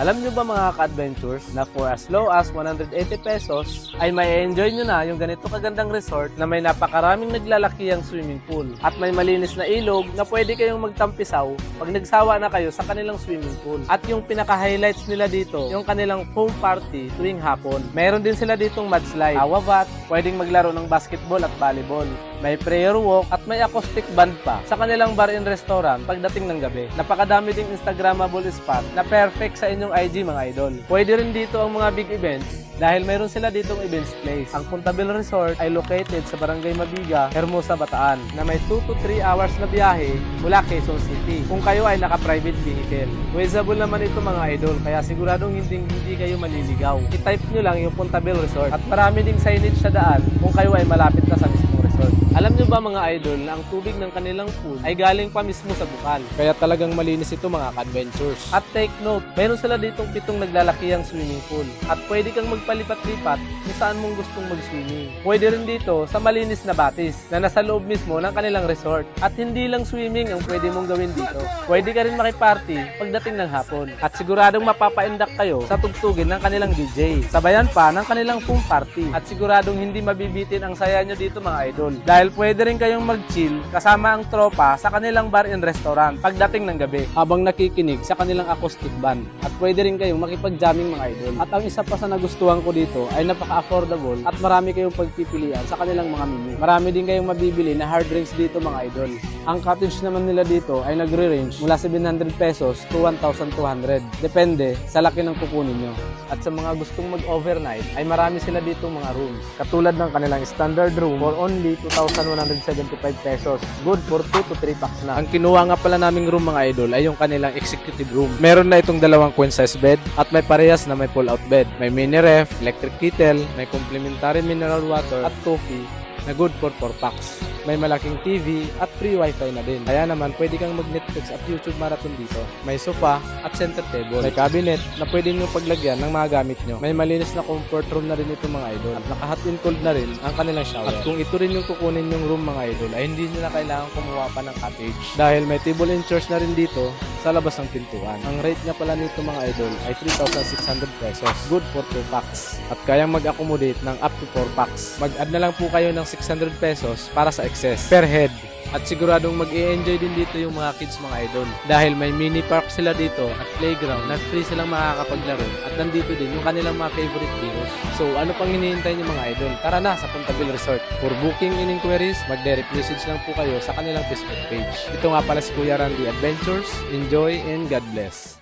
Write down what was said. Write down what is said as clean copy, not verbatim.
Alam nyo ba mga ka-adventures na for as low as 180 pesos ay may enjoy nyo na yung ganito kagandang resort na may napakaraming naglalakihang swimming pool at may malinis na ilog na pwede kayong magtampisaw pag nagsawa na kayo sa kanilang swimming pool. At yung pinaka-highlights nila dito, yung kanilang foam party tuwing hapon. Meron din sila ditong mudslide, awabat, pwedeng maglaro ng basketball at volleyball. May prayer walk at may acoustic band pa sa kanilang bar and restaurant pagdating ng gabi. Napakadami ding Instagrammable spot na perfect sa inyong IG mga idol. Pwede rin dito ang mga big events dahil mayroon sila ditong events place. Ang Puntabil Resort ay located sa Barangay Mabiga, Hermosa, Bataan na may 2 to 3 hours na biyahe mula Quezon City kung kayo ay naka-private vehicle. Wazeable naman ito mga idol kaya siguradong hindi kayo maliligaw. I-type nyo lang yung Puntabil Resort at marami ding signage sa daan kung kayo ay malapit na sa mismong resort. Alam nyo ba mga idol na ang tubig ng kanilang pool ay galing pa mismo sa bukal? Kaya talagang malinis ito mga ka-adventures. At take note, meron sila ditong 7 naglalakihang swimming pool at pwede kang magpalipat-lipat kung saan mong gustong mag-swimming. Pwede rin dito sa malinis na batis na nasa loob mismo ng kanilang resort. At hindi lang swimming ang pwede mong gawin dito. Pwede ka rin makiparty pagdating ng hapon. At siguradong mapapaindak kayo sa tugtugin ng kanilang DJ. Sabayan pa ng kanilang foam party. At siguradong hindi mabibitin ang saya nyo dito mga idol. Dahil pwede rin kayong mag-chill kasama ang tropa sa kanilang bar and restaurant pagdating ng gabi habang nakikinig sa kanilang acoustic band. At pwede rin kayong makipag-jamming mga idol. At ang isa pa sa nagustuhan ko dito ay napaka-affordable at marami kayong pagpipilian sa kanilang mga menu. Marami din kayong mabibili na hard drinks dito mga idol. Ang cottage naman nila dito ay nagre-range mula 700 pesos to 1,200. Depende sa laki ng kukunin nyo. At sa mga gustong mag-overnight ay marami sila dito mga rooms. Katulad ng kanilang standard room for only 2,175 pesos. Good for 2 to 3 packs na. Ang kinuha nga pala naming room mga idol ay yung kanilang executive room. Meron na itong 2 queen size bed at may parehas na may pull-out bed. May mini ref, electric kettle, may complimentary mineral water at coffee na good for 4 packs. May malaking TV at free wifi na din. Kaya naman pwede kang mag-Netflix at YouTube marathon dito. May sofa at center table. May cabinet na pwede nyo paglagyan ng mga gamit nyo. May malinis na comfort room na rin ito mga idol. At naka-hot and cold na rin ang kanilang shower. At kung ito rin yung kukunin yung room mga idol ay hindi nyo na kailangan kumuha pa ng cottage. Dahil may table and chairs na rin dito sa labas ng pintuan. Ang rate niya pala nito mga idol ay 3,600 pesos. Good for 2 packs. At kayang mag-accommodate ng up to 4 packs. Mag-add na lang po kayo ng 600 pesos para sa excess per head. At siguradong mag-i-enjoy din dito yung mga kids mga idol. Dahil may mini park sila dito at playground na free silang makakapaglaro. At nandito din yung kanilang mga favorite heroes. So ano pang hinihintay nyo mga idol? Tara na sa Puntabil Resort. For booking and inquiries, mag-direct message lang po kayo sa kanilang Facebook page. Ito nga pala si Kuya Randy Adventures. Enjoy and God bless.